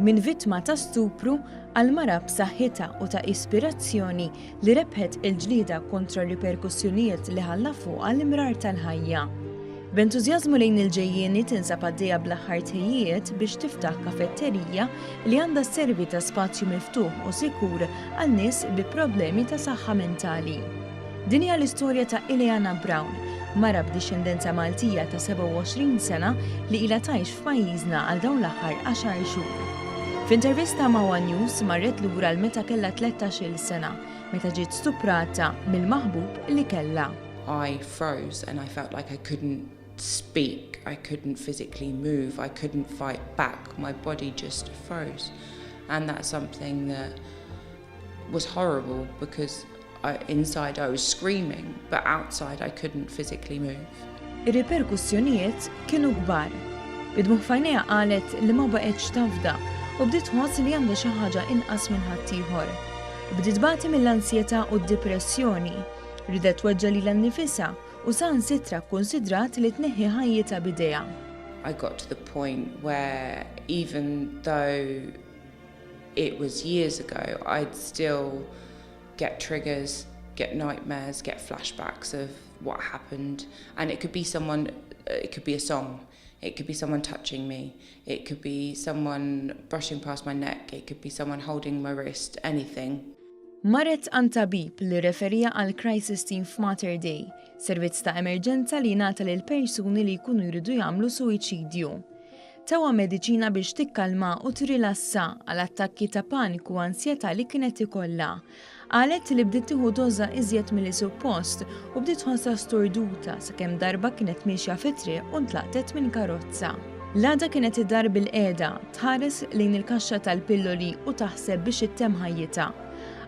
minn vittma ta' stupru għal mara b'saħħitha u ta' ispirazzjoni li rebħet il-ġlieda kontra r-riperkussjonijiet li ħalla fuqha l-imrar tal-ħajja. B'entużjażmu lejn il-ġejjieni tinsab għaddejja bl-aħħar tħejjiet biex tiftaħ kafetterija li għandha sservi ta' spazju miftuħ u sikur għal nies bi problemi ta' saħħa mentali. Din hija l-istorja ta' Ileana Brown, mara b'dixxendenza Maltija ta' 27 sena li ilha tgħix f'pajjiżna għal dawn l-aħħar 10 xhur. F'intervista ma' One News marret lura l-meta kellha 13-il sena, meta ġiet stuprata mill-maħbub li kellha. I froze and I felt like I couldn't speak, I couldn't physically move, I couldn't fight back. My body just froze. And that's something that was horrible because inside I was screaming, but outside I couldn't physically move. Ir-reperkussjonijiet kienu kbar. Bidmuħ fajnejha qalet li ma baqgħetx tafda u bdiet tħoss li għandha xi ħaġa inqas minn ħaddieħor. Bdiet bagħti mill-ansjetà u d-depressjoni. Riedet tweġġa' lilha nnifisha u saħansitra kkunsidrat li tneħħi ħajjitha b'idejha. I got to the point where even though it was years ago, I'd still get triggers, get nightmares, get flashbacks of what happened. And it could be someone, it could be a song, it could be someone touching me, it could be someone brushing past my neck, it could be someone holding my wrist, anything. Marret għand tabib li referija għal Crisis Team f'Mater Dei, servizz ta' emerġenza li jingħata lil persuni li jkunu jridu jagħmlu suwiċidju. Tawa mediċina biex tikkalma u trilassa għal attakki ta' paniku u ansjetà li kienet ikollha. Qalet li bdiet tieħu doża iżjed milli suppost u bdiet tħossha storduta sakemm darba kienet mixja fit-triq u ntlaqtet minn karozza. L-għada kienet id-dar bil-qiegħda tħares lejn il-kaxxa tal-pilloli u taħseb biex ittemm ħajjitha.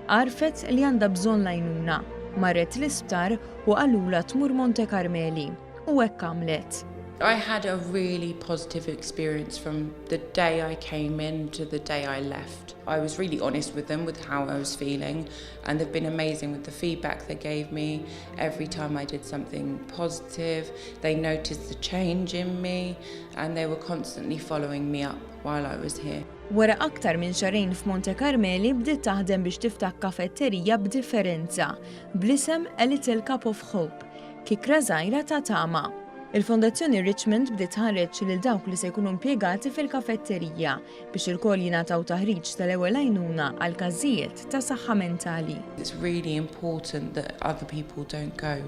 Għarfet li għandha bżonn l-għajnuna, marret l-isptar u qalula tmur Monte Carmeli u hekk għamlet. I had a really positive experience from the day I came in to the day I left. I was really honest with them with how I was feeling, and they've been amazing with the feedback they gave me. Every time I did something positive, they noticed the change in me, and they were constantly following me up while I was here. Wara aktar minn xarejn f'Monte Carmeli bdiet taħdem biex tiftaħ kafetterija b'differenza bl-isem A Little Cup of Hope, kikra żgħira ta' Tama. Il-Fondazzjoni Richmond bdiet ħareġ lil dawk li se jkunu impjegati fil-kafetterija biex ilkoll jingħataw taħriġ tal-ewwel għajnuna għal każijiet ta' saħħa mentali. It's really important that other people don't go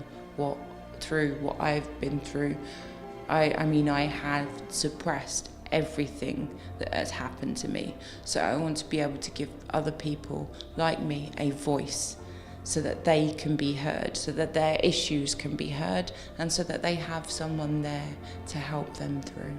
through what I've been through. I mean, I have suppressed everything that has happened to me. So I want to be able to give other people like me a voice so that they can be heard, so that their issues can be heard, and so that they have someone there to help them through.